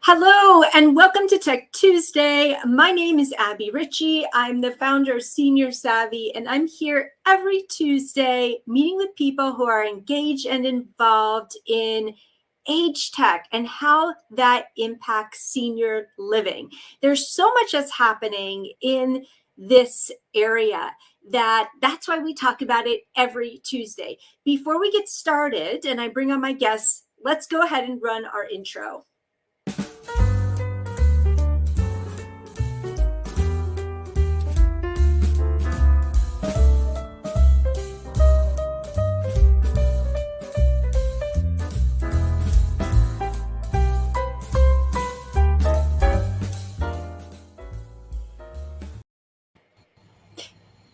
Hello and welcome to Tech Tuesday. My name is Abbie Ritchie. I'm the founder of Senior Savvy, and I'm here every Tuesday meeting with people who are engaged and involved in age tech and how that impacts senior living. There's so much that's happening in this area that's why we talk about it every Tuesday. Before we get started and I bring on my guests, let's go ahead and run our intro.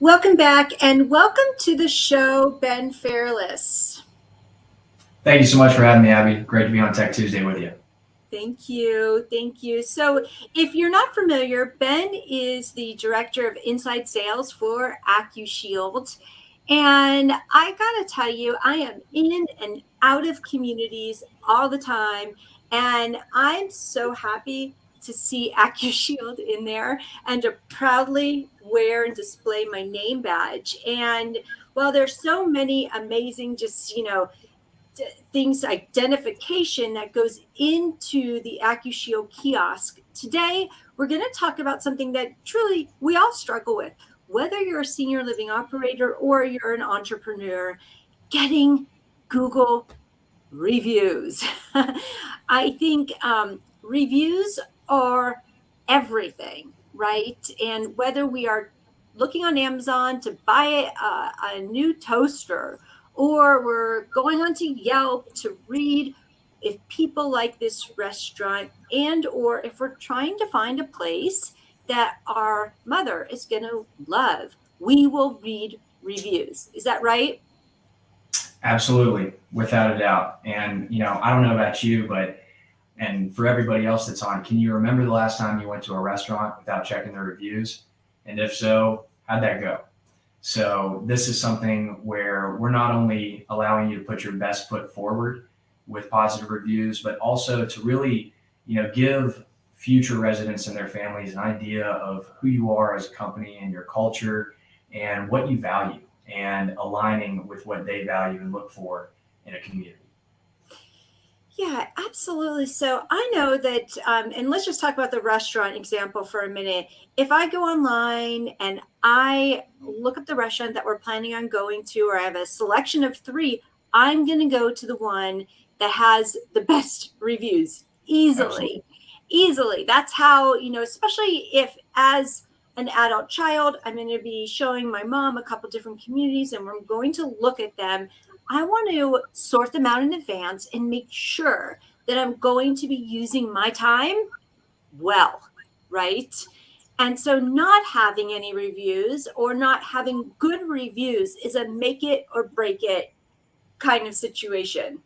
Welcome back and welcome to the show, Ben Fairless. Thank you so much for having me, Abbie. Great to be on Tech Tuesday with you. Thank you. Thank you. So if you're not familiar, Ben is the director of inside sales for Accushield. And I got to tell you, I am in and out of communities all the time. And I'm so happy to see Accushield in there and to proudly wear and display my name badge. And while there's so many amazing, things, identification that goes into the Accushield kiosk, today we're going to talk about something that truly we all struggle with, whether you're a senior living operator or you're an entrepreneur, getting Google reviews. I think reviews are everything, right? And whether we are looking on Amazon to buy a new toaster, or we're going onto Yelp to read if people like this restaurant, and or if we're trying to find a place that our mother is going to love, we will read reviews. Is that right? Absolutely, without a doubt. And, I don't know about you, and for everybody else that's on, can you remember the last time you went to a restaurant without checking the reviews? And if so, how'd that go? So this is something where we're not only allowing you to put your best foot forward with positive reviews, but also to really, give future residents and their families an idea of who you are as a company and your culture and what you value, and aligning with what they value and look for in a community. Yeah, absolutely. So I know that, and let's just talk about the restaurant example for a minute. If I go online and I look up the restaurant that we're planning on going to, or I have a selection of 3, I'm going to go to the one that has the best reviews easily. Absolutely. Easily. That's how, especially if as an adult child, I'm going to be showing my mom a couple different communities and we're going to look at them. I want to sort them out in advance and make sure that I'm going to be using my time well, right? And so not having any reviews or not having good reviews is a make it or break it kind of situation.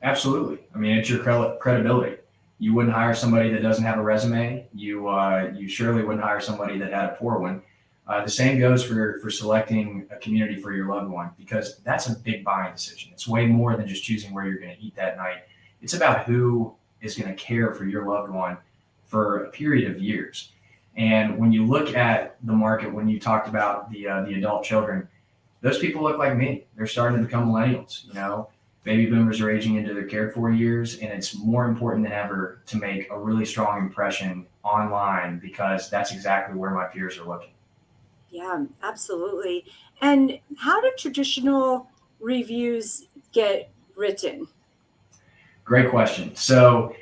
Absolutely. I mean, it's your credibility. You wouldn't hire somebody that doesn't have a resume. You surely wouldn't hire somebody that had a poor one. The same goes for selecting a community for your loved one, because that's a big buying decision. It's way more than just choosing where you're going to eat that night. It's about who is going to care for your loved one for a period of years. And when you look at the market, when you talked about the adult children, those people look like me. They're starting to become millennials. Baby boomers are aging into their cared for years, and it's more important than ever to make a really strong impression online, because that's exactly where my peers are looking. Yeah, absolutely. And how do traditional reviews get written? Great question. So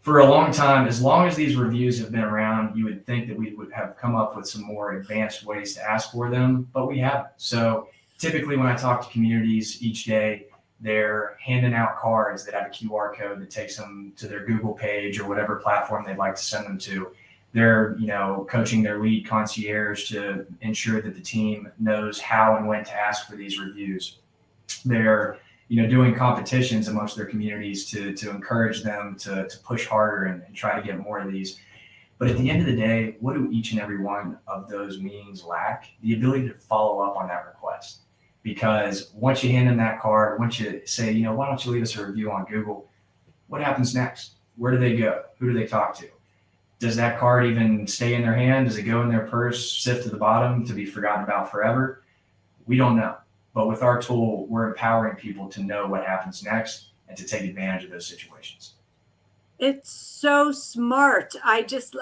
for a long time, as long as these reviews have been around, you would think that we would have come up with some more advanced ways to ask for them, but we haven't. So typically when I talk to communities each day, they're handing out cards that have a QR code that takes them to their Google page or whatever platform they'd like to send them to. They're, coaching their lead concierge to ensure that the team knows how and when to ask for these reviews. They're, doing competitions amongst their communities to encourage them to push harder and try to get more of these. But at the end of the day, what do each and every one of those meetings lack? The ability to follow up on that request. Because once you hand them that card, once you say, why don't you leave us a review on Google, what happens next? Where do they go? Who do they talk to? Does that card even stay in their hand? Does it go in their purse, sift to the bottom to be forgotten about forever? We don't know. But with our tool, we're empowering people to know what happens next and to take advantage of those situations. It's so smart. I just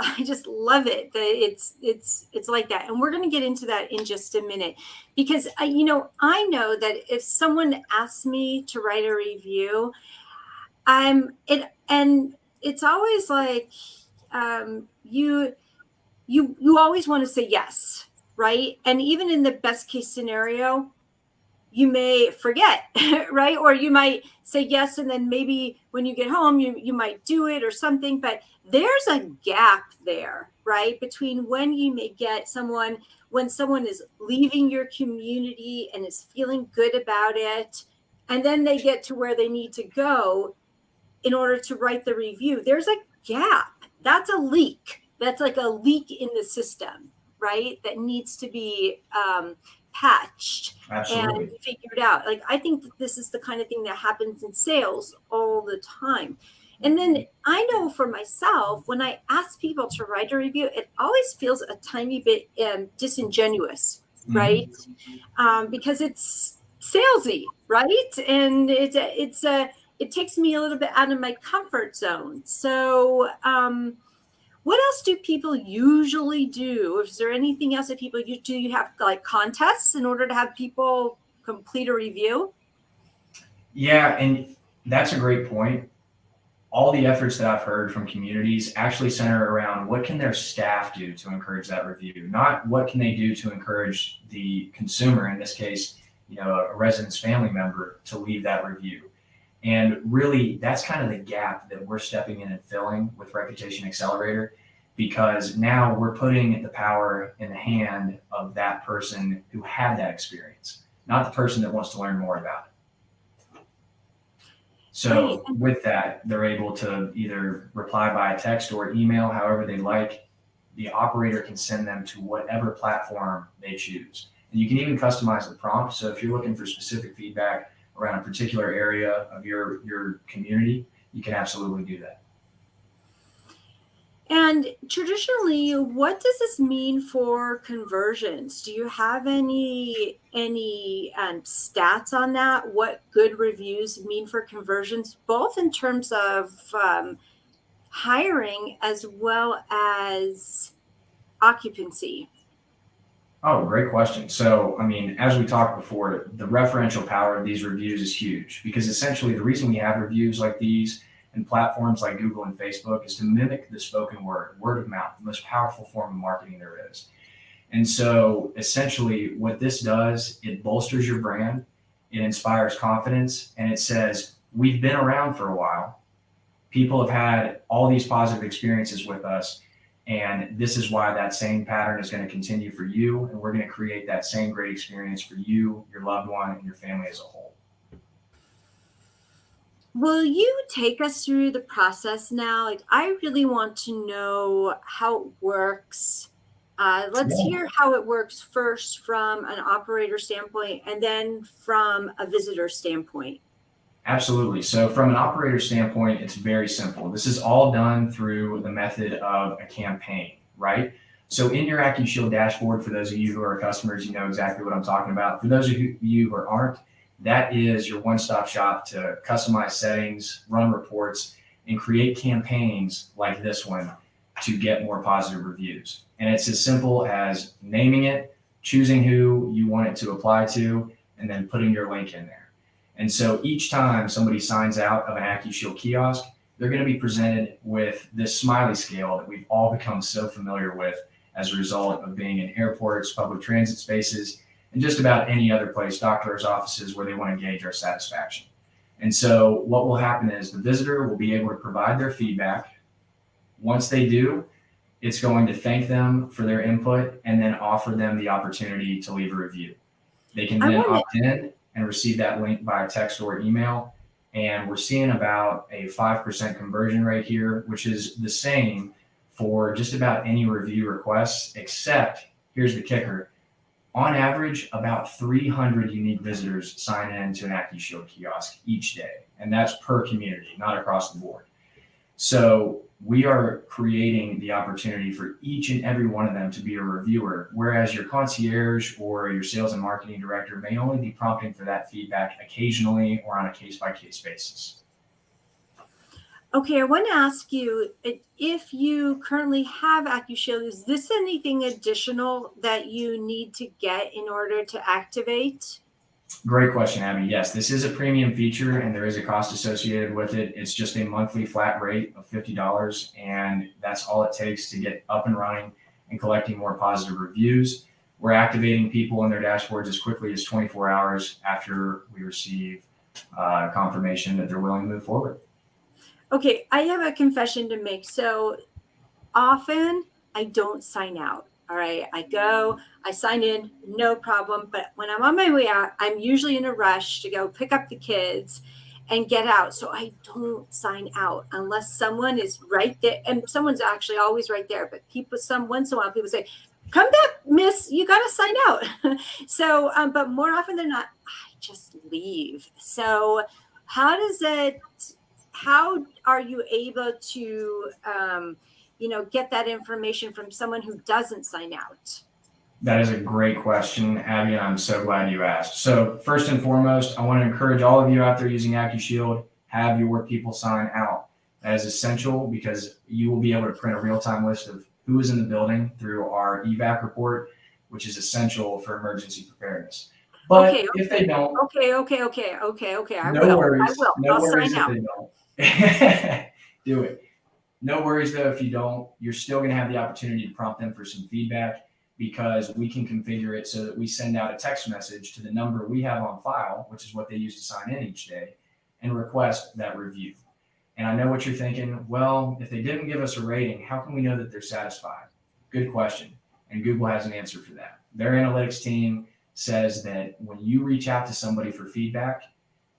love it that it's like that. And we're going to get into that in just a minute, because I know that if someone asks me to write a review, and it's always like, you always want to say yes, right? And even in the best case scenario, you may forget, right? Or you might say yes, and then maybe when you get home, you might do it or something. But there's a gap there, right? Between when you may get someone, when someone is leaving your community and is feeling good about it, and then they get to where they need to go in order to write the review. There's a gap. That's a leak. That's like a leak in the system, right? That needs to be patched. Absolutely. And figured out. Like, I think that this is the kind of thing that happens in sales all the time. And then I know for myself, when I ask people to write a review, it always feels a tiny bit disingenuous, right? Because it's salesy, right? And it takes me a little bit out of my comfort zone. So, what else do people usually do? Is there anything else that people do? You have like contests in order to have people complete a review? Yeah, and that's a great point. All the efforts that I've heard from communities actually center around what can their staff do to encourage that review, not what can they do to encourage the consumer, in this case, a resident's family member, to leave that review. And really, that's kind of the gap that we're stepping in and filling with Reputation Accelerator, because now we're putting the power in the hand of that person who had that experience, not the person that wants to learn more about it. So with that, they're able to either reply by text or email, however they like. The operator can send them to whatever platform they choose. And you can even customize the prompt. So if you're looking for specific feedback around a particular area of your community, you can absolutely do that. And traditionally, what does this mean for conversions? Do you have any stats on that? What good reviews mean for conversions, both in terms of hiring as well as occupancy? Oh, great question. So, as we talked before, the referential power of these reviews is huge, because essentially the reason we have reviews like these and platforms like Google and Facebook is to mimic the spoken word of mouth, the most powerful form of marketing there is. And so essentially what this does, it bolsters your brand, it inspires confidence, and it says, we've been around for a while. People have had all these positive experiences with us. And this is why that same pattern is going to continue for you. And we're going to create that same great experience for you, your loved one, and your family as a whole. Will you take us through the process now? Like, I really want to know how it works. Let's hear how it works first from an operator standpoint, and then from a visitor standpoint. Absolutely. So from an operator standpoint, it's very simple. This is all done through the method of a campaign, right? So in your Accushield dashboard, for those of you who are customers, you know exactly what I'm talking about. For those of you who aren't, that is your one-stop shop to customize settings, run reports, and create campaigns like this one to get more positive reviews. And it's as simple as naming it, choosing who you want it to apply to, and then putting your link in there. And so each time somebody signs out of an Accushield kiosk, they're going to be presented with this smiley scale that we've all become so familiar with as a result of being in airports, public transit spaces, and just about any other place, doctors' offices, where they want to gauge our satisfaction. And so what will happen is the visitor will be able to provide their feedback. Once they do, it's going to thank them for their input and then offer them the opportunity to leave a review. They can then opt in and receive that link via text or email. And we're seeing about a 5% conversion rate here, which is the same for just about any review requests, except here's the kicker. On average, about 300 unique visitors sign in to an Accushield kiosk each day. And that's per community, not across the board. So we are creating the opportunity for each and every one of them to be a reviewer, whereas your concierge or your sales and marketing director may only be prompting for that feedback occasionally or on a case-by-case basis. Okay, I want to ask you if you currently have Accushield, is this anything additional that you need to get in order to activate? Great question, Abbie. Yes, this is a premium feature and there is a cost associated with it. It's just a monthly flat rate of $50, and that's all it takes to get up and running and collecting more positive reviews. We're activating people in their dashboards as quickly as 24 hours after we receive confirmation that they're willing to move forward. Okay, I have a confession to make. So often I don't sign out. All right, I go, I sign in, no problem. But when I'm on my way out, I'm usually in a rush to go pick up the kids and get out. So I don't sign out unless someone is right there. And someone's actually always right there. But people, once in a while, people say, "Come back, miss, you got to sign out." So, but more often than not, I just leave. So how does it, how are you able to, get that information from someone who doesn't sign out? That is a great question, Abby, and I'm so glad you asked. So first and foremost, I want to encourage all of you out there using Accushield, have your people sign out. That is essential because you will be able to print a real-time list of who is in the building through our evac report, which is essential for emergency preparedness. But Okay, if they don't, okay. no worries. No I'll worries sign if out. they don't. Do it. No worries though if you don't. You're still going to have the opportunity to prompt them for some feedback, because we can configure it so that we send out a text message to the number we have on file, which is what they use to sign in each day, and request that review. And I know what you're thinking. Well, if they didn't give us a rating, how can we know that they're satisfied? Good question. And Google has an answer for that. Their analytics team says that when you reach out to somebody for feedback,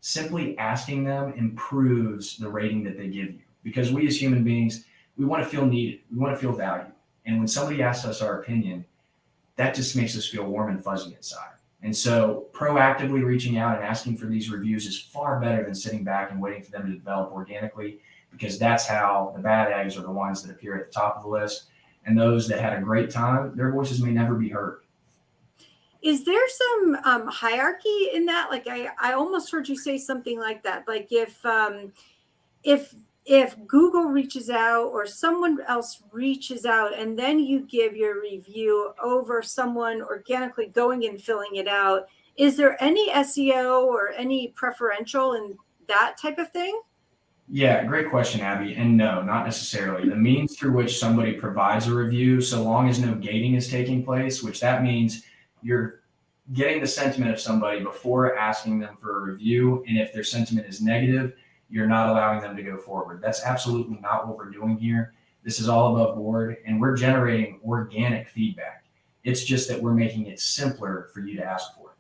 simply asking them improves the rating that they give you. Because we as human beings, we want to feel needed. We want to feel valued. And when somebody asks us our opinion, that just makes us feel warm and fuzzy inside. And so proactively reaching out and asking for these reviews is far better than sitting back and waiting for them to develop organically, because that's how the bad eggs are the ones that appear at the top of the list. And those that had a great time, their voices may never be heard. Is there some hierarchy in that? Like I almost heard you say something like that. Like if Google reaches out or someone else reaches out and then you give your review over someone organically going and filling it out, is there any SEO or any preferential in that type of thing? Yeah, great question, Abby. And no, not necessarily. The means through which somebody provides a review, so long as no gating is taking place, which that means you're getting the sentiment of somebody before asking them for a review. And if their sentiment is negative, you're not allowing them to go forward. That's absolutely not what we're doing here. This is all above board, and we're generating organic feedback. It's just that we're making it simpler for you to ask for.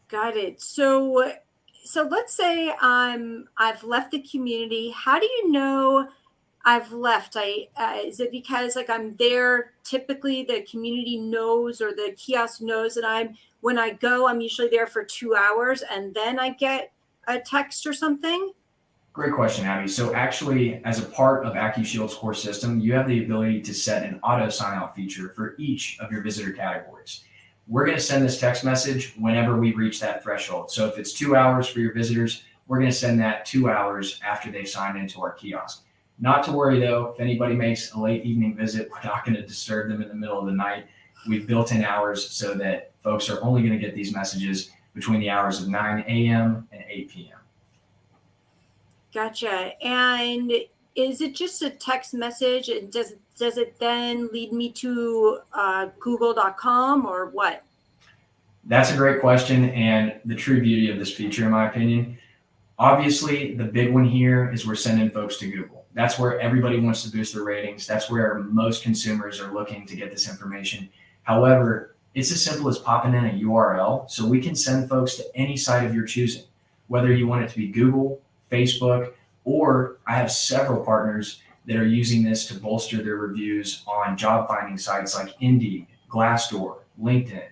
Got it. So let's say I've left the community. How do you know I've left? Is it because like I'm there? Typically, the community knows or the kiosk knows that when I go, I'm usually there for 2 hours, and then I get a text or something. Great question, Abby. So actually, as a part of Accushield's core system, you have the ability to set an auto sign-out feature for each of your visitor categories. We're going to send this text message whenever we reach that threshold. So if it's 2 hours for your visitors, we're going to send that 2 hours after they've signed into our kiosk. Not to worry though, if anybody makes a late evening visit, we're not going to disturb them in the middle of the night. We've built in hours so that folks are only going to get these messages between the hours of 9 a.m. and 8 p.m. Gotcha. And is it just a text message? And does it then lead me to google.com or what? That's a great question, and the true beauty of this feature, in my opinion. Obviously, the big one here is we're sending folks to Google. That's where everybody wants to boost their ratings. That's where most consumers are looking to get this information. However, it's as simple as popping in a URL, so we can send folks to any site of your choosing, whether you want it to be Google, Facebook, or I have several partners that are using this to bolster their reviews on job finding sites like Indeed, Glassdoor, LinkedIn.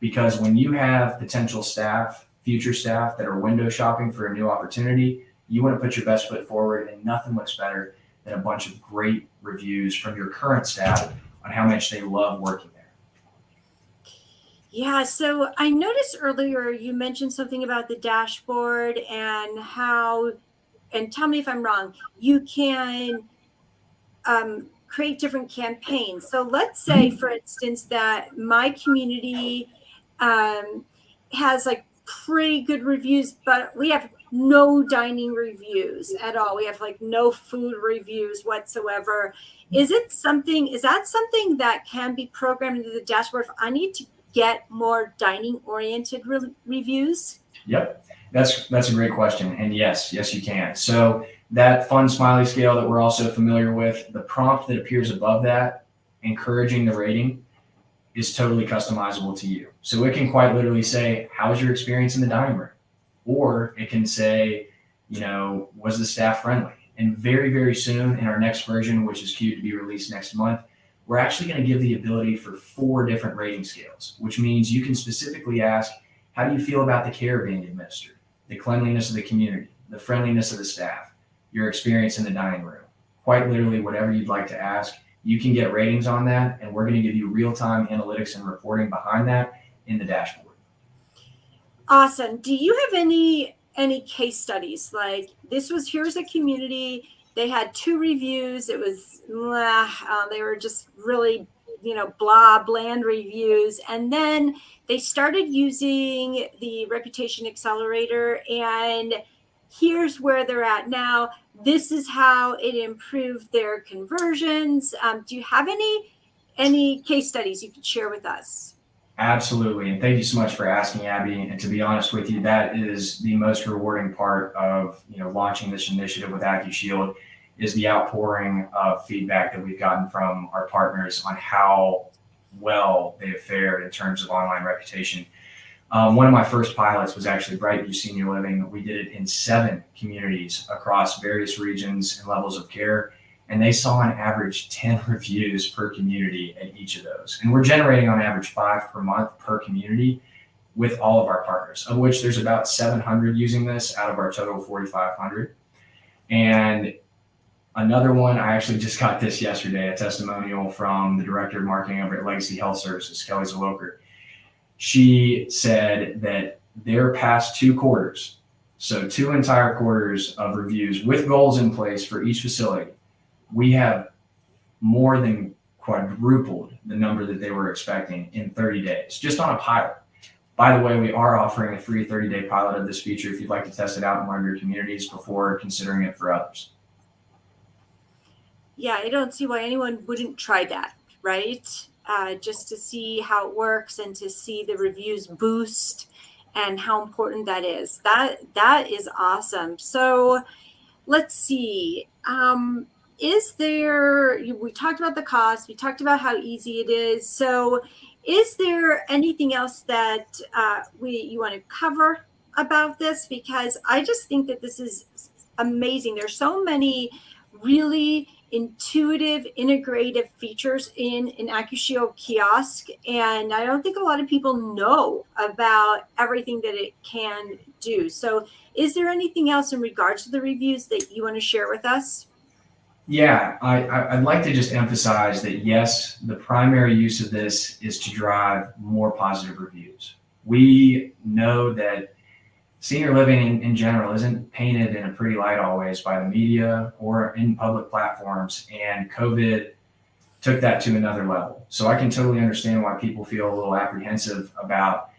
Because when you have potential staff, future staff that are window shopping for a new opportunity, You want to put your best foot forward, and nothing looks better than a bunch of great reviews from your current staff on how much they love working there. Yeah, so I noticed earlier you mentioned something about the dashboard and how, and tell me if I'm wrong, you can create different campaigns. So let's say, for instance, that my community has like pretty good reviews, but we have no dining reviews at all. We have like no food reviews whatsoever. Is that something that can be programmed into the dashboard if I need to get more dining oriented reviews? Yep, that's a great question, and yes, you can. So that fun smiley scale that we're also familiar with, the prompt that appears above that, encouraging the rating, is totally customizable to you. So it can quite literally say, how's your experience in the dining room? Or it can say, was the staff friendly? And very, very soon in our next version, which is queued to be released next month, we're actually going to give the ability for 4 different rating scales, which means you can specifically ask, how do you feel about the care being administered, the cleanliness of the community, the friendliness of the staff, your experience in the dining room? Quite literally, whatever you'd like to ask, you can get ratings on that, and we're going to give you real-time analytics and reporting behind that in the dashboard. Awesome. Do you have any case studies? Like here's a community, they had 2 reviews. It was, they were just really, bland reviews. And then they started using the Reputation Accelerator, and here's where they're at now. This is how it improved their conversions. Do you have any case studies you could share with us? Absolutely. And thank you so much for asking, Abbie. And to be honest with you, that is the most rewarding part of launching this initiative with Accushield, is the outpouring of feedback that we've gotten from our partners on how well they have fared in terms of online reputation. One of my first pilots was actually Brightview Senior Living. We did it in 7 communities across various regions and levels of care. And they saw on average 10 reviews per community at each of those. And we're generating on average 5 per month per community with all of our partners, of which there's about 700 using this out of our total 4,500. And another one, I actually just got this yesterday, a testimonial from the director of marketing over at Legacy Health Services, Kelly Zaloker. She said that their past 2 quarters, so 2 entire quarters of reviews with goals in place for each facility, we have more than quadrupled the number that they were expecting in 30 days, just on a pilot. By the way, we are offering a free 30-day pilot of this feature if you'd like to test it out in one of your communities before considering it for others. Yeah, I don't see why anyone wouldn't try that, right? Just to see how it works and to see the reviews boost and how important that is. That is awesome. So let's see. We talked about the cost, we talked about how easy it is. So is there anything else that you want to cover about this? Because I just think that this is amazing. There's so many really intuitive, integrative features in an Accushield kiosk, and I don't think a lot of people know about everything that it can do. So is there anything else in regards to the reviews that you want to share with us? Yeah, I'd like to just emphasize that, yes, the primary use of this is to drive more positive reviews. We know that senior living in general isn't painted in a pretty light always by the media or in public platforms, and COVID took that to another level. So I can totally understand why people feel a little apprehensive about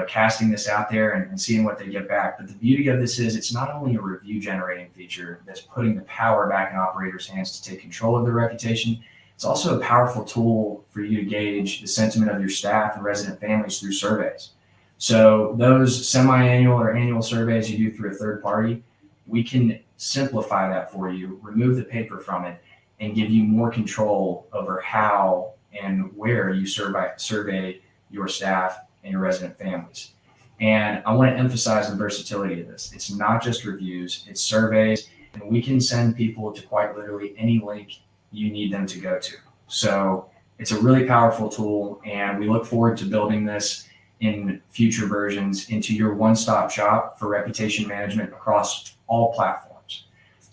casting this out there and seeing what they get back. But the beauty of this is it's not only a review generating feature that's putting the power back in operators' hands to take control of their reputation. It's also a powerful tool for you to gauge the sentiment of your staff and resident families through surveys. So those semi-annual or annual surveys you do through a third party, we can simplify that for you, remove the paper from it, and give you more control over how and where you survey your staff and your resident families. And I want to emphasize the versatility of this. It's not just reviews, it's surveys, and we can send people to quite literally any link you need them to go to. So it's a really powerful tool, and we look forward to building this in future versions into your one-stop shop for reputation management across all platforms.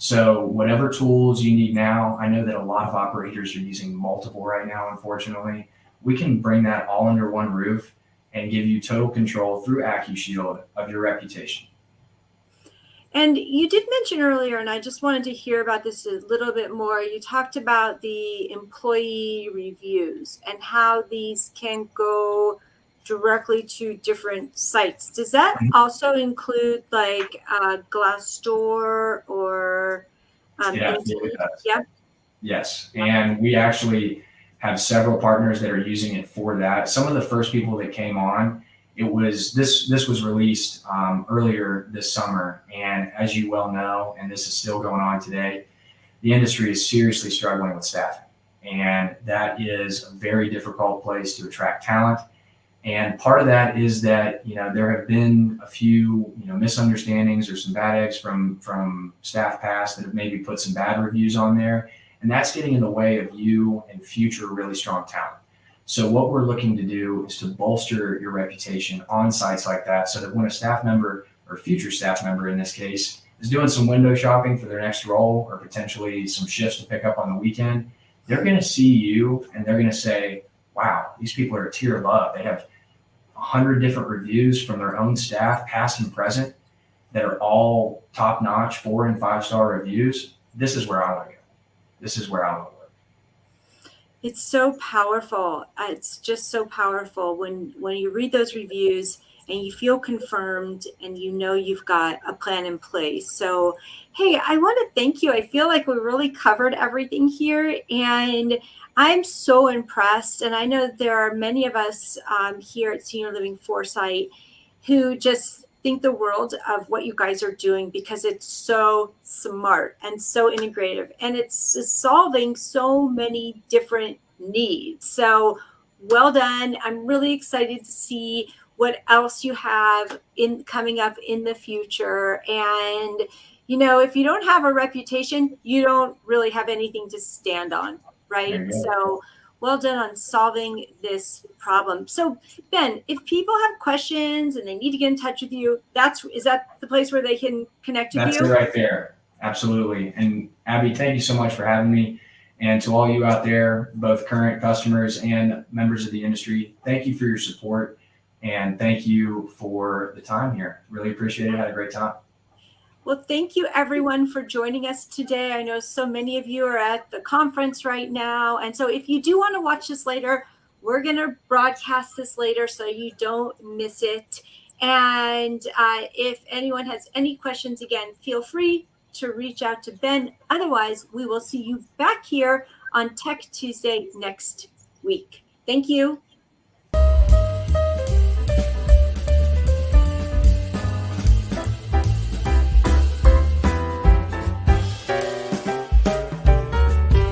So whatever tools you need now, I know that a lot of operators are using multiple right now, unfortunately. We can bring that all under one roof and give you total control through Accushield of your reputation. And you did mention earlier, and I just wanted to hear about this a little bit more. You talked about the employee reviews and how these can go directly to different sites. Does that also include like Glassdoor or It absolutely Indeed? does. Yeah. Yes. And we actually have several partners that are using it for that. Some of the first people that came on, this was released earlier this summer. And as you well know, and this is still going on today, the industry is seriously struggling with staffing. And that is a very difficult place to attract talent. And part of that is that, there have been a few, misunderstandings or some bad eggs from staff past that have maybe put some bad reviews on there. And that's getting in the way of you and future really strong talent. So what we're looking to do is to bolster your reputation on sites like that so that when a staff member or future staff member in this case is doing some window shopping for their next role or potentially some shifts to pick up on the weekend, they're going to see you and they're going to say, wow, these people are a tier above. They have 100 different reviews from their own staff, past and present, that are all top notch 4 and 5 star reviews. This is where I want to go. This is where I want to work. It's so powerful. It's just so powerful when you read those reviews and you feel confirmed and you've got a plan in place. So, hey, I want to thank you. I feel like we really covered everything here, and I'm so impressed. And I know there are many of us here at Senior Living Foresight who just think the world of what you guys are doing because it's so smart and so integrative, and it's solving so many different needs. So well done. I'm really excited to see what else you have coming up in the future. And if you don't have a reputation, you don't really have anything to stand on, right? So well done on solving this problem. So Ben, if people have questions and they need to get in touch with you, is that the place where they can connect with you? That's it right there. Absolutely. And Abbie, thank you so much for having me. And to all you out there, both current customers and members of the industry, thank you for your support. And thank you for the time here. Really appreciate it. Had a great time. Well, thank you everyone for joining us today. I know so many of you are at the conference right now. And so if you do want to watch this later, we're going to broadcast this later so you don't miss it. And if anyone has any questions, again, feel free to reach out to Ben. Otherwise, we will see you back here on Tech Tuesday next week. Thank you.